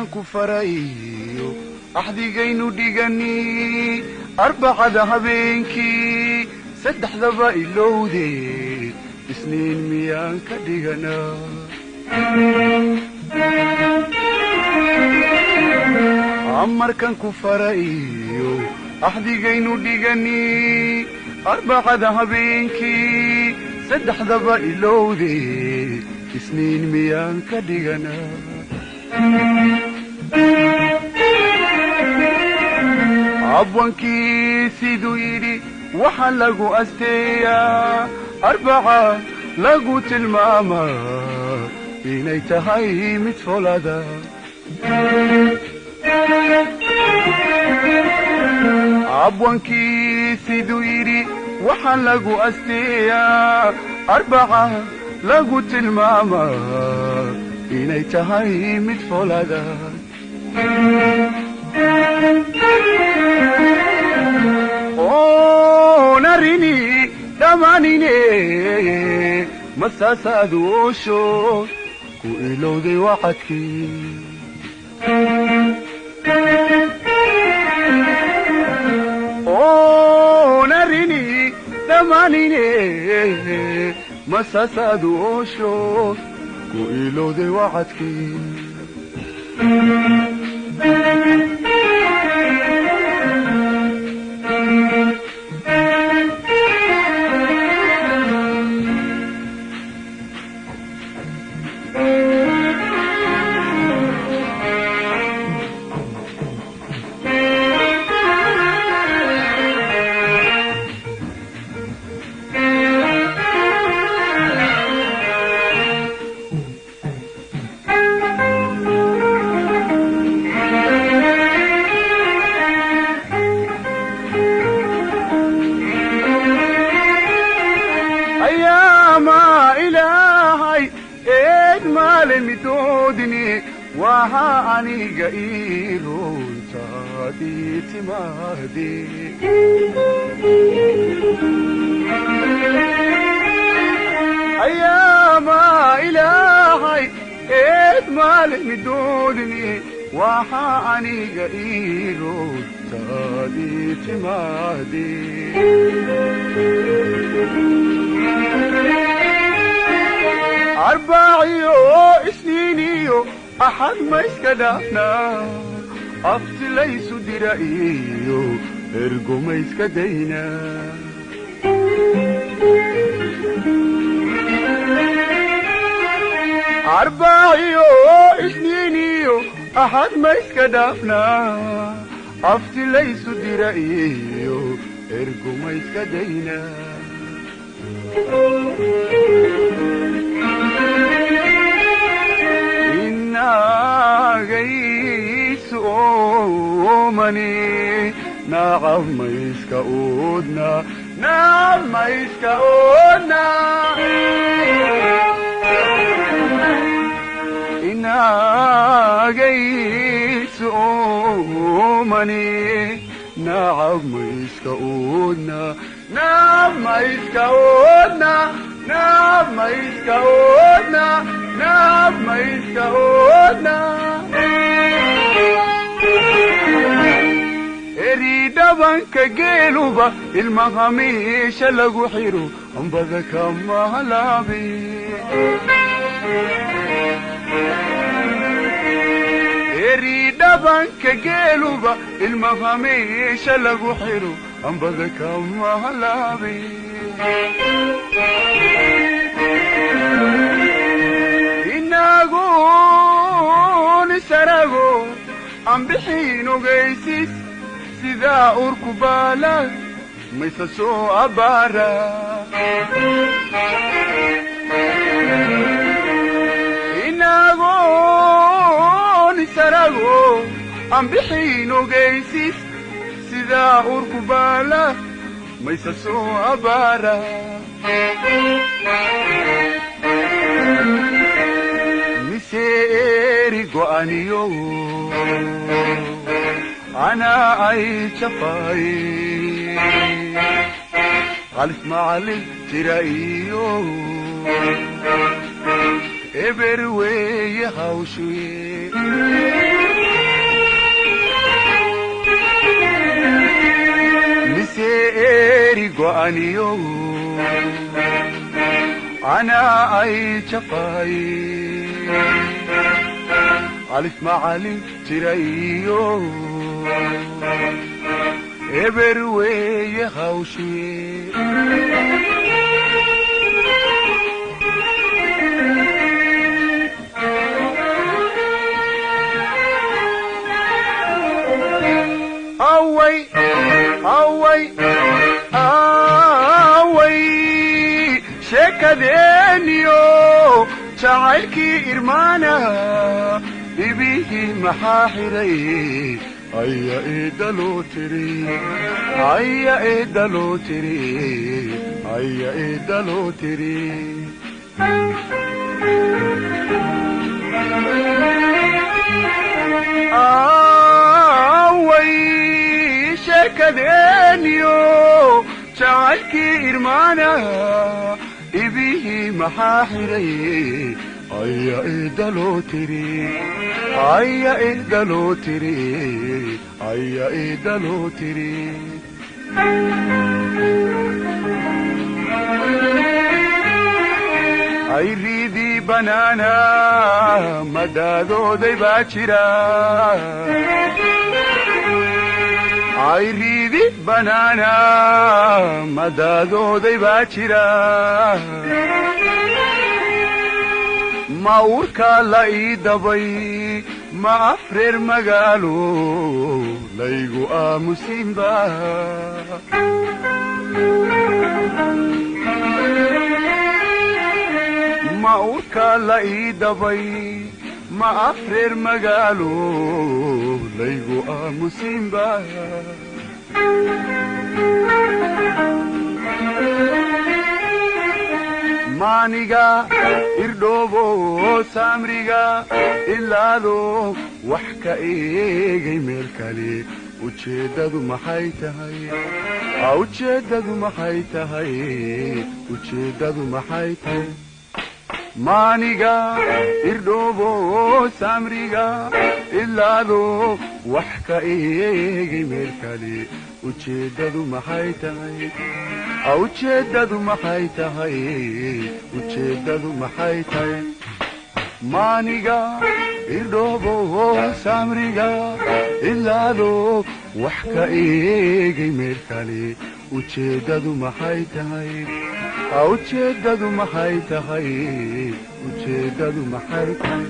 markan ku farayo axdigaynu dhigani arbacada habeenkii saddexdaba ilowde isniin miyaan ka dhiganaa markan ku farayo axdigaynu dhigani arbacada habeenkii saddexdaba ilowde isniin miyaan ka dhiganaa abwankii siduu yidhi waxaa lagu asteeyaa arbaca lagu tilmaamaa inay tahay mid folada abwankii siduu yidhi waxaa lagu asteeyaa arbaca lagu tilmaamaa inay tahay mid folada narini dhammaanine masaasaad oosho ku ilowday wacadkii narini dhammaanine masaasaad oosho ku ilowday wacadkii متودني وها أنيقا إيرون تادي تمادي أيام إلهي إدمال متودني وها أنيقا إيرون تادي تمادي أربعيو سنينيو أحد ما يسكدنا أفتي ليسو درائيو إرقو ما يسكدينا أربعيو سنينيو أحد ما يسكدنا أفتي ليسو درائيو إرقو ما يسكدينا قيس أمني نعم ما يسكؤنا نعم ما يسكؤنا إنا قيس أمني نعم ما يسكؤنا نعم ما يسكؤنا نعم ما يسكؤنا نعم ما يسكؤنا إريد بنك جيلوبا المغاميش لغو حيرو أنبذك أما لابي إريد بنك جيلوبا المغاميش لغو حيرو أنبذك أما لابي إناغون سراغو أم بحينو غيسيس سيدا أركبالا ميساسو أبارا إناغون سراغو أم بحينو غيسيس سيدا أركبالا ميساسو أبارا مسيري قوانيو أنا عايش فاي خالف معلم ترايو eberweye hawshuye mise eri go'aniyo ana ay jafaye alif macalin jirayo eberweye hawshuye away shekadeniyo jacaylki irmaana ibihi maxaa xiray aya idaloo tiri aya idaloo tiri aya idaloo tiri shekadeniyo jacaylki irmaana ibihi maxaa xiray aya idaloo tiri aya idaloo tiri aya idaloo tiri ayridii banaana madaadooday baa jira ayridii banaana madaadooday baa jira ma urkaa la ii dabay ma afreer magaalo laygu aamusinba ma urkaa la ii dabay ma afreer magaalo laygu aamusinba maaniga irdhoobo saamriga ilaado wax ka eegay meel kale ujeeddadu maxay tahay ujeeddadu maxay tahay ujeeddadu maxay tahay maaniga irdhoobo saamriga ilaado wax ka eegay meel kale ujeeddadu maxay tahay ujeeddadu maxay tahay ujeeddadu maxay tahay maaniga irdhoobo saamriga ilaado wax ka eegay meel kale ujeeddadu maxay tahay ujeeddadu maxay tahay ujeeddadu maxay tahay